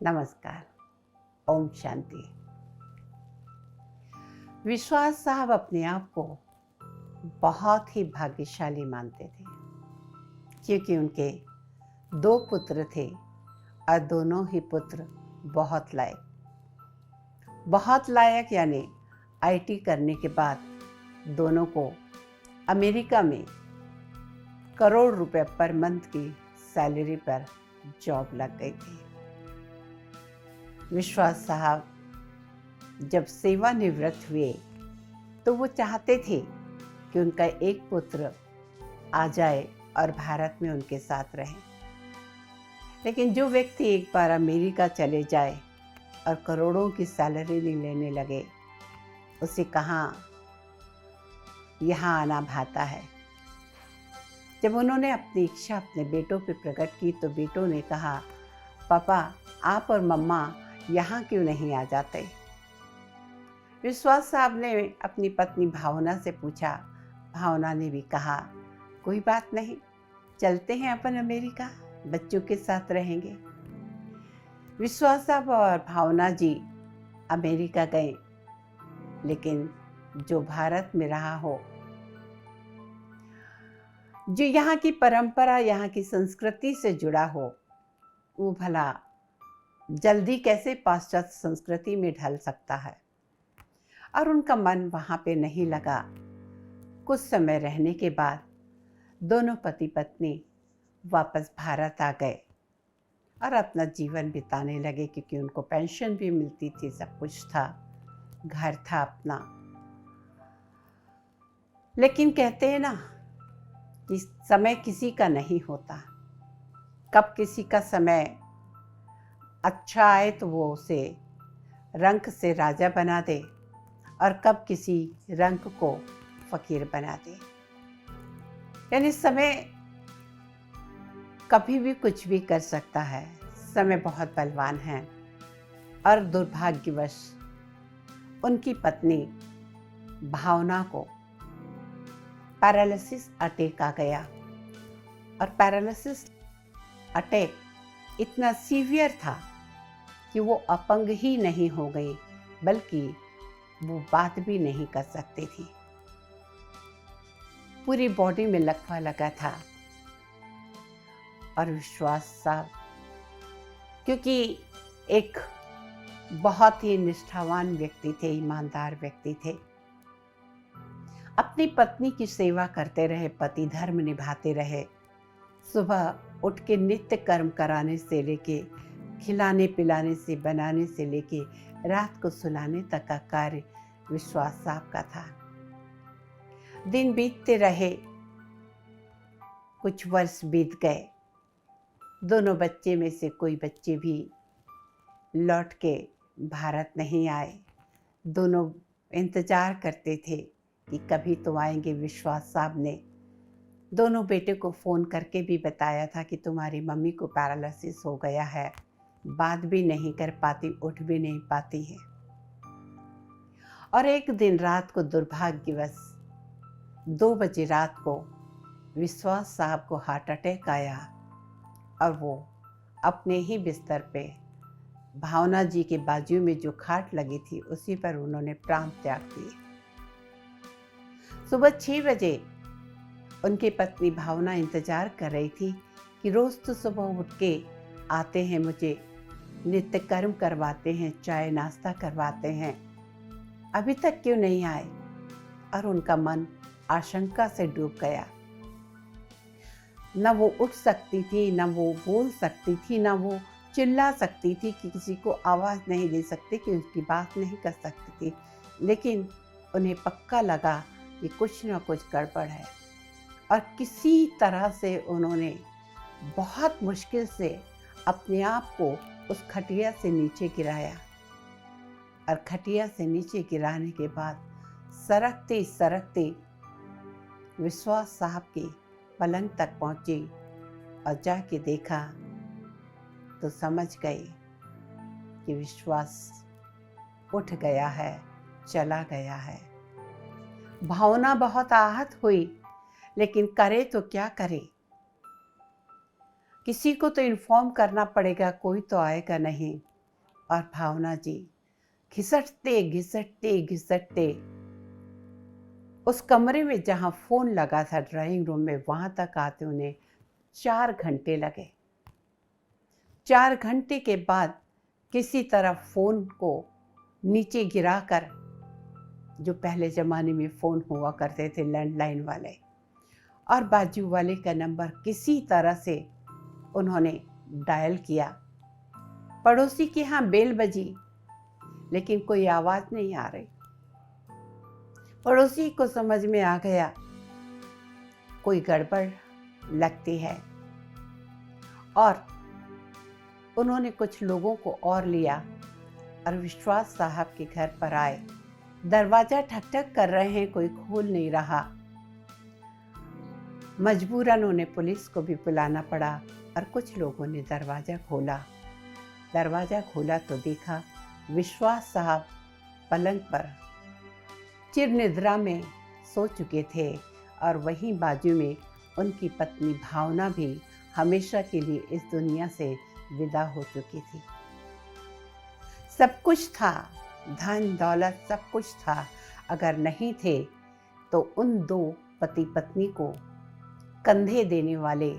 नमस्कार। ओम शांति। विश्वास साहब अपने आप को बहुत ही भाग्यशाली मानते थे क्योंकि उनके 2 पुत्र थे और दोनों ही पुत्र बहुत लायक यानी आईटी करने के बाद दोनों को अमेरिका में करोड़ रुपए पर मंथ की सैलरी पर जॉब लग गई थी। विश्वास साहब जब सेवानिवृत्त हुए तो वो चाहते थे कि उनका एक पुत्र आ जाए और भारत में उनके साथ रहे। लेकिन जो व्यक्ति एक बार अमेरिका चले जाए और करोड़ों की सैलरी लेने लगे, उसे कहाँ यहाँ आना भाता है। जब उन्होंने अपनी इच्छा अपने बेटों पे प्रकट की तो बेटों ने कहा, पापा आप और मम्मा यहाँ क्यों नहीं आ जाते। विश्वास साहब ने अपनी पत्नी भावना से पूछा। भावना ने भी कहा, कोई बात नहीं, चलते हैं अपन अमेरिका, बच्चों के साथ रहेंगे। विश्वास साहब और भावना जी अमेरिका गए, लेकिन जो भारत में रहा हो, जो यहाँ की परंपरा, यहाँ की संस्कृति से जुड़ा हो, वो भला जल्दी कैसे पाश्चात्य संस्कृति में ढल सकता है। और उनका मन वहाँ पे नहीं लगा। कुछ समय रहने के बाद दोनों पति पत्नी वापस भारत आ गए और अपना जीवन बिताने लगे, क्योंकि उनको पेंशन भी मिलती थी, सब कुछ था, घर था अपना। लेकिन कहते हैं ना कि समय किसी का नहीं होता। कब किसी का समय अच्छा आए तो वो उसे रंक से राजा बना दे और कब किसी रंक को फकीर बना दे। यानी समय कभी भी कुछ भी कर सकता है। समय बहुत बलवान है। और दुर्भाग्यवश उनकी पत्नी भावना को पैरालिसिस अटैक आ गया। और पैरालिसिस अटैक इतना सीवियर था कि वो अपंग ही नहीं हो गई, बल्कि वो बात भी नहीं कर सकती थी। पूरी बॉडी में लकवा लगा था। और विश्वास साहब, क्योंकि एक बहुत ही निष्ठावान व्यक्ति थे, ईमानदार व्यक्ति थे, अपनी पत्नी की सेवा करते रहे, पति धर्म निभाते रहे। सुबह उठ के नित्य कर्म कराने से लेके, खिलाने पिलाने से, बनाने से लेके रात को सुलाने तक का कार्य विश्वास साहब का था। दिन बीतते रहे, कुछ वर्ष बीत गए। दोनों बच्चे में से कोई बच्चे भी लौट के भारत नहीं आए। दोनों इंतजार करते थे कि कभी तो आएंगे। विश्वास साहब ने दोनों बेटे को फ़ोन करके भी बताया था कि तुम्हारी मम्मी को पैरालिसिस हो गया है, बात भी नहीं कर पाती, उठ भी नहीं पाती है। और एक दिन रात को दुर्भाग्यवश 2 बजे रात को विश्वास साहब को हार्ट अटैक आया और वो अपने ही बिस्तर पे, भावना जी के बाजू में जो खाट लगी थी उसी पर उन्होंने प्राण त्याग दिए। सुबह 6 बजे उनकी पत्नी भावना इंतजार कर रही थी कि रोज तो सुबह उठ के आते हैं, मुझे नित्य कर्म करवाते हैं, चाय नाश्ता करवाते हैं, अभी तक क्यों नहीं आए। और उनका मन आशंका से डूब गया। न वो उठ सकती थी, न वो बोल सकती थी, न वो चिल्ला सकती थी कि किसी को आवाज़ नहीं दे सकती, कि उसकी बात नहीं कर सकती थी। लेकिन उन्हें पक्का लगा कि कुछ न कुछ गड़बड़ है। और किसी तरह से उन्होंने बहुत मुश्किल से अपने आप को उस खटिया से नीचे गिराया। और खटिया से नीचे गिराने के बाद सरकते सरकते विश्वास साहब की पलंग तक पहुंची और जाके देखा तो समझ गई कि विश्वास उठ गया है, चला गया है। भावना बहुत आहत हुई, लेकिन करे तो क्या करे। किसी को तो इन्फॉर्म करना पड़ेगा, कोई तो आएगा नहीं। और भावना जी घिसटते घिसटते घिसटते उस कमरे में जहाँ फ़ोन लगा था ड्राइंग रूम में, वहाँ तक आते उन्हें 4 घंटे लगे। 4 घंटे के बाद किसी तरह फ़ोन को नीचे गिराकर, जो पहले ज़माने में फ़ोन हुआ करते थे लैंडलाइन वाले, और बाजू वाले का नंबर किसी तरह से उन्होंने डायल किया। पड़ोसी के यहाँ बेल बजी, लेकिन कोई आवाज़ नहीं आ रही। पड़ोसी को समझ में आ गया कोई गड़बड़ लगती है, और उन्होंने कुछ लोगों को और लिया और विश्वास साहब के घर पर आए। दरवाज़ा ठक ठक कर रहे हैं, कोई खोल नहीं रहा। मजबूरन उन्हें पुलिस को भी बुलाना पड़ा और कुछ लोगों ने दरवाज़ा खोला। दरवाज़ा खोला तो देखा विश्वास साहब पलंग पर चिर निद्रा में सो चुके थे, और वहीं बाजू में उनकी पत्नी भावना भी हमेशा के लिए इस दुनिया से विदा हो चुकी थी। सब कुछ था, धन दौलत सब कुछ था। अगर नहीं थे तो उन 2 पति पत्नी को कंधे देने वाले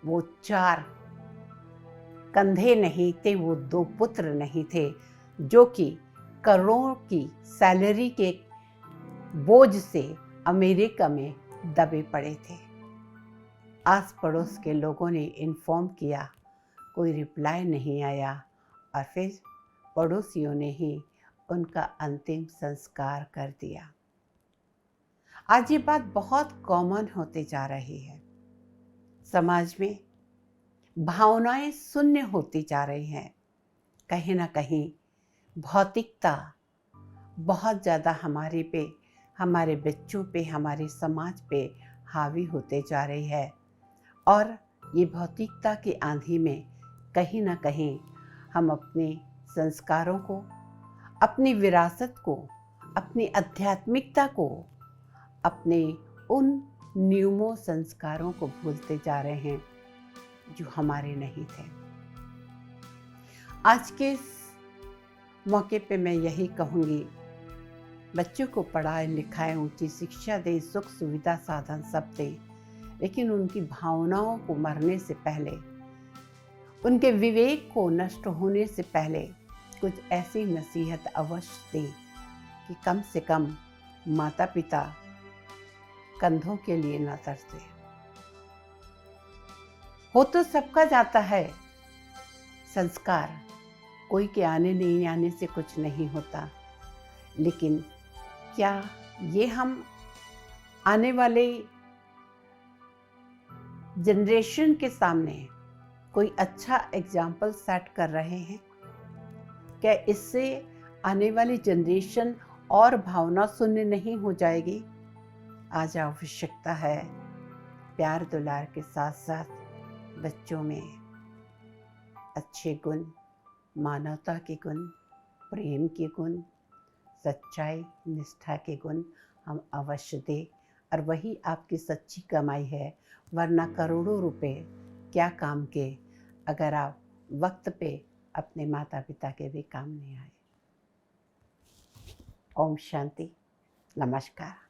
वो 4 कंधे नहीं थे, वो 2 पुत्र नहीं थे, जो कि करोड़ों की सैलरी के बोझ से अमेरिका में दबे पड़े थे। आस पड़ोस के लोगों ने इन्फॉर्म किया, कोई रिप्लाई नहीं आया, और फिर पड़ोसियों ने ही उनका अंतिम संस्कार कर दिया। आज ये बात बहुत कॉमन होते जा रही है। समाज में भावनाएं शून्य होती जा रही हैं। कहीं ना कहीं भौतिकता बहुत ज़्यादा हमारे पे, हमारे बच्चों पे, हमारे समाज पे हावी होते जा रही है, और ये भौतिकता की आंधी में कहीं ना कहीं हम अपने संस्कारों को, अपनी विरासत को, अपनी आध्यात्मिकता को, अपने उन नियमों संस्कारों को भूलते जा रहे हैं जो हमारे नहीं थे। आज के इस मौके पे मैं यही कहूँगी, बच्चों को पढ़ाएं लिखाएं, ऊंची शिक्षा दें, सुख सुविधा साधन सब दें, लेकिन उनकी भावनाओं को मरने से पहले, उनके विवेक को नष्ट होने से पहले कुछ ऐसी नसीहत अवश्य दें कि कम से कम माता पिता कंधों के लिए न तरसे। हो तो सबका जाता है संस्कार, कोई के आने नहीं आने से कुछ नहीं होता, लेकिन क्या ये हम आने वाले जनरेशन के सामने कोई अच्छा एग्जाम्पल सेट कर रहे हैं? क्या इससे आने वाली जनरेशन और भावना शून्य नहीं हो जाएगी? आज आवश्यकता है प्यार दुलार के साथ साथ बच्चों में अच्छे गुण, मानवता के गुण, प्रेम के गुण, सच्चाई निष्ठा के गुण हम अवश्य दें, और वही आपकी सच्ची कमाई है। वरना करोड़ों रुपए क्या काम के अगर आप वक्त पे अपने माता पिता के भी काम नहीं आए। ओम शांति, नमस्कार।